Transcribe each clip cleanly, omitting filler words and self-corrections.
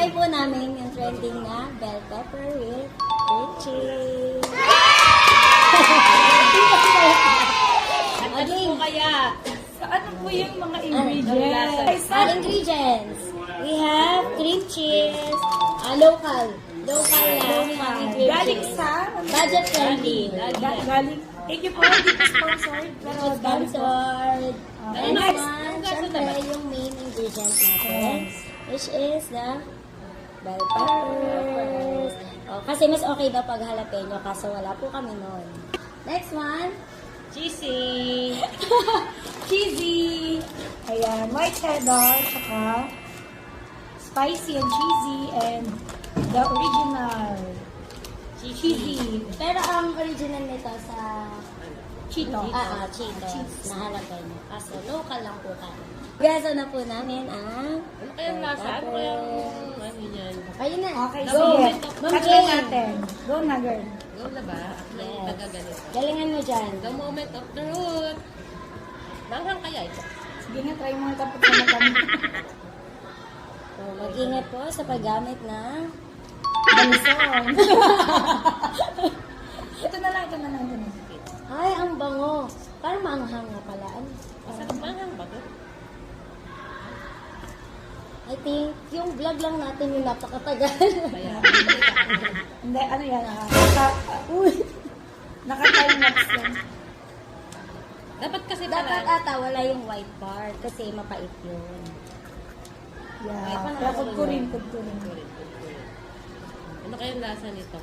Try po namin yung trending na bell pepper with cream cheese. Ano po kaya? Ano po yung mga ingredients? Ang ingredients, we have cream cheese, local lang ang cream Galing cheese. sa? Budget friendly. Galing. Thank you po. Hindi po sponsored. Pero galing po. Sponsored. Okay, And next. naman, syempre, yung main ingredient natin, which is the bell peppers. Oh, kasi mas okay daw pag jalapeno, kaso wala po kami noon. Next one. Cheesy. Cheesy. Ayan. White cheddar. Tsaka spicy and cheesy. And the original. Cheesy. Pero ang original nito sa Cheeto. Cheetos. Na jalapeno. Kaso local lang po kami. Gasa na po namin ang Ano kayang lasa? Ano kayang ano yan? Ayun na. Okay, Go. sige. Ma'am Cut na Jane. natin. Go na, girl. Go na ba? Ako na yung Yes. tagagalit. Galingan mo dyan. The moment of truth. Manghang kaya ito? Sige nga, try mo nga tapos sa magamit. So, mag-ingat po sa paggamit ng Bansong. Ito na lang. ay, ang bango. Parang maanghang nga pala. Ano? Masarap manghang ba ito? I think, yung vlog lang natin yung napakatagal. Kaya, Hindi, ano yan? Naka-time lapse lang. dapat kasi Dapat pala. ata wala yung white part kasi mapait yun. Yeah. Kaya kudkurin. Ano kayang lasa nito?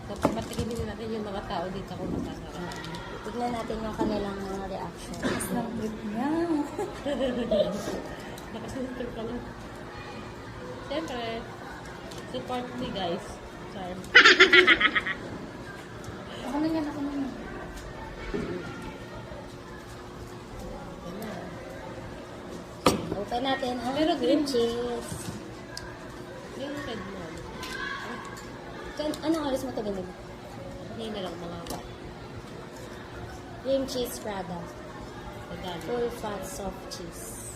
So, papatikimin natin yung mga tao dito kung masasarap. Tignan natin yung kanilang mga reaction. Ng trip niya. Nakasunod ka lang. Siyempre, support me guys. Charm. Ako na yan. Open natin ang Pero cream green. cheese. Yung red mo. Anong oras mo ito binili? Hindi na lang mga Cream cheese Prada. pagdalo. Full fat soft cheese.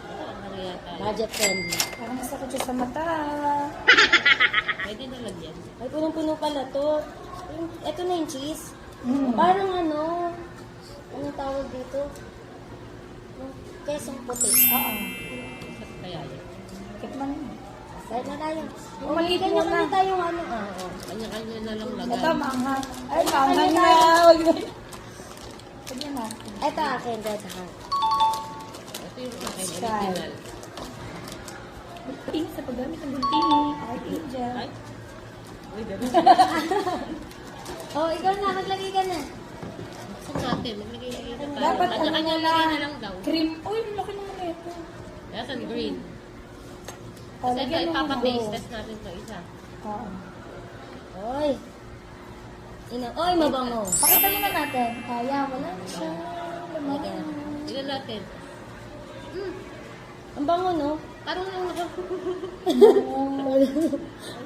Ito ang nangyayari tayo. Budget friendly. Parang masakit siya sa mata. Pwede na lagyan. Ay, punong-puno pala to. Ito na yung cheese. Mm. Parang ano tawag dito? Yung kesong puti. Oo. Masarap kaya yan. Tikman mo. Kahit na tayo. Oh, maliit mo Kanya-kanya na. tayong ano. Oo. Kanya-kanya na lang lagay. Ito, maanghang. Ay, maanghang na. Tignan natin. Ito akin, red heart. Ito yung akin Try. original. Pink sa paggamit ng buntini. Art Angel. Ay. Uy, gano'n. Oh, ikaw na. Maglagay ka na. Saan natin? Maglagay-lagay na tayo. Dapat ano Kanya-kanya na lagay na lang. lang daw. Cream. Uy, laki naman na ito. Yasan green. Oh, Kasi ito, lagyan mo ng ipapa-taste go. test natin ito isa. Oo. Oy. Oy, mabango. Pakita mo na natin. Kaya, wala na siya. Lagyan. Ilan natin? Ang bango, no? Parang lang naka...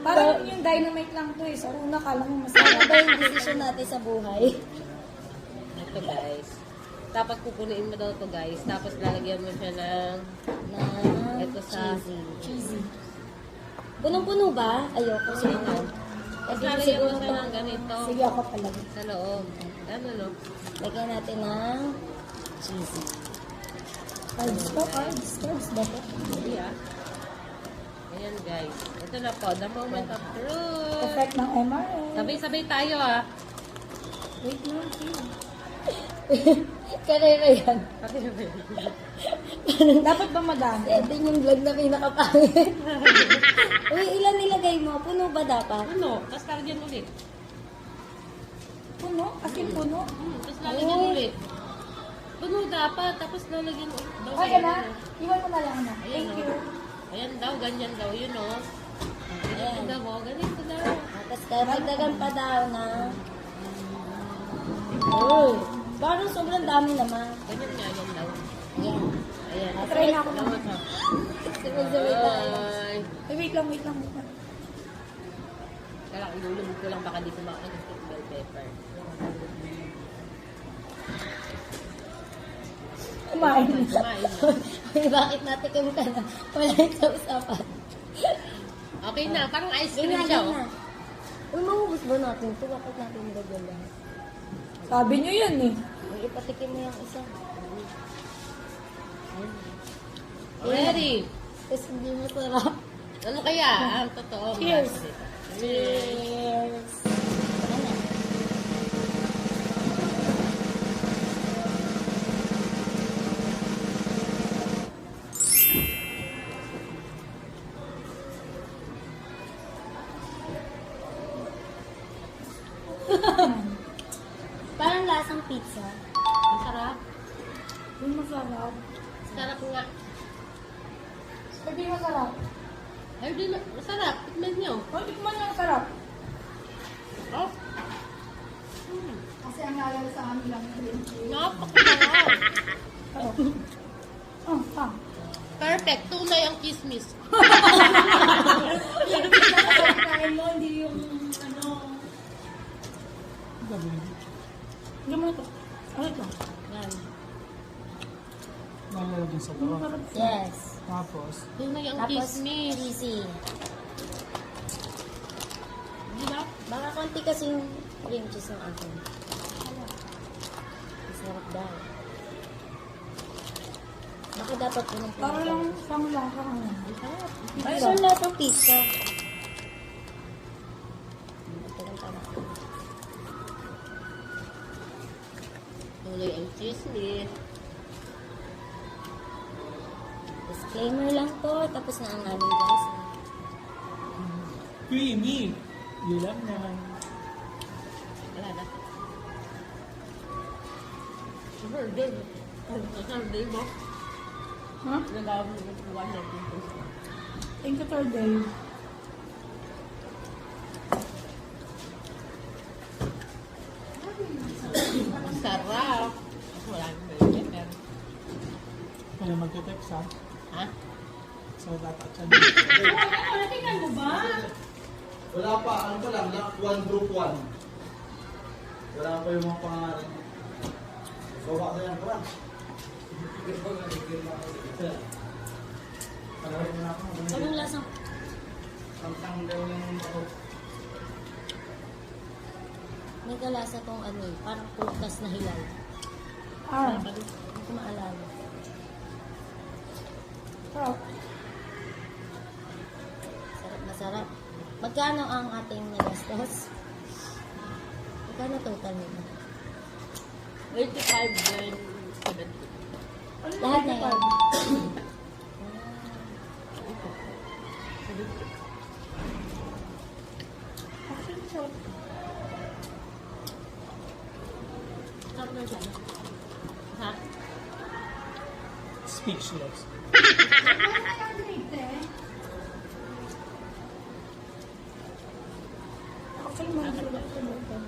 Parang yung dynamite lang to eh. Sa una, kala mo Ano masarap. ba yung decision natin sa buhay? Ito guys. Tapos pupunuin mo daw ito guys. Tapos lalagyan mo siya ng... Na Ito sa... Cheesy. Punong-puno ba? Ayoko. Sige na. Tapos Kasi lalagyan mo siguro siya to. ng ganito. Sige, ako palagi. Sa loob. Ano no? Lagyan natin ng cheesy. Carbs to, carbs ba to? Hindi ah. Ayan guys. Ito na po. The moment of truth. Effect ng MRA. Sabay-sabay tayo ah. Wait lang, sige. Karera yan. Pati na ba yun? Dapat ba madami? Ito yung vlog na pinakapangit. Uy, ilan nilagay mo? Puno ba dapat? Ano? Tapos lalagyan ulit. Puno? As in puno? Tapos lalagyan Uy. ulit. Puno dapat. Tapos lalagyan ulit. Daw, Okay ayan, na? oh. Iwan mo na lang na. Ayan, Thank oh. you. Ayan daw, ganyan daw. Yun o. Ayan. Ganyan daw. Ganito daw. Tapos dagdagan pa daw na... Uy, parang sobrang dami naman. Ganyan nga, yan daw. Ayan. Ayan. Try na ako Daw, naman. ito. Sabay-sabay tayo. Ay. Ay, wait lang. Kaya ilulubog ko lang baka di kumain ng bell pepper. Kumain. Kumain. Uy, bakit natikim ka na? Wala yung sa usapan. Okay na, parang ice Yun cream na, siya. yun Oh. na. Uy, maubos ba natin ito? Bakit natin nilagyan lahat? Sabi niyo yun eh. Uy, ipatikim mo yung isa. Ready? Tapos hindi masarap. Ano kaya? Ang totoo. Cheers. Cheers! Ano na? Parang lasang pizza. Ang sarap. Yung masarap. Sarap nga. Hindi masarap. Ay, di na. Masarap. Tikman nyo. Oh, tikman yung masarap. Oh, Kasi ang lalala sa amin lang yun. napakasarap. Oh, Perfect. Tunay ang kismis. Kain mo, hindi yung ano. Hindi mo ito. Ano ito? Yan. Nalalagyan sa bawah. Yes. Tapos, Tunay ang Tapos, kismis. cheesy. Di ba? Baka konti kasing cream cheese ng akin. Masarap daw. Baka dapat punong Para lang pang lasa ka nga. Ay, saan lahat ng pizza? Ito lang tama. Tunay ang kismis. Disclaimer lang po. Tapos na ang aming guys. creamy. Yun lang yan. Wala na. Birthday. Birthday mo. Ha? Nagawin mo ng buwan natin. Thank you, third day. Ang sarap. Wala nang birthday. Pero, Kaya magte-text ha. ha? So, dapat siya. Tingnan mo ba? Wala pa, ano pa lang, lock 1 group 1. Wala pa yung mga pangalan. So, baka yan pa lang. Panahon na ako. Anong lasang? Samsang daw yung ako. May kalasa tong ano eh. Parang prutas na hilal. Ah, Hindi ko maalala. sarap. Sarap na sarap. Magkano ang ating nagastos? Magkano total nito? 85 then 70. Ano Lahat na yung yan. Actually, sarap. Sarap na siya. Ha? Speechless. Actually, masarap ito.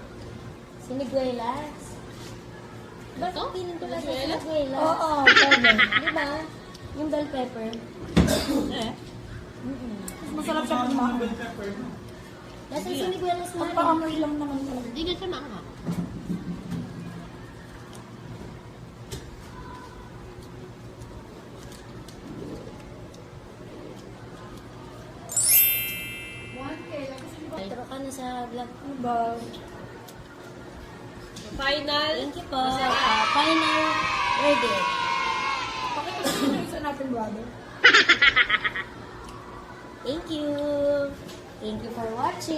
Siniguelas. Bakit Ito? piling ko lang sa Siniguelas? siniguelas? Oo, pwede. Di ba? Yung bell pepper. Eh? Masarap siya kumain. Nasa siniguelas na rin. Pagpa-amoy lang naman talaga. Hindi nga siya maanghang. Intro ka na sa vlog. Ano ba? Final. Thank you po. Final verdict. Pakita yung isa natin, brother. Thank you. Thank you for watching.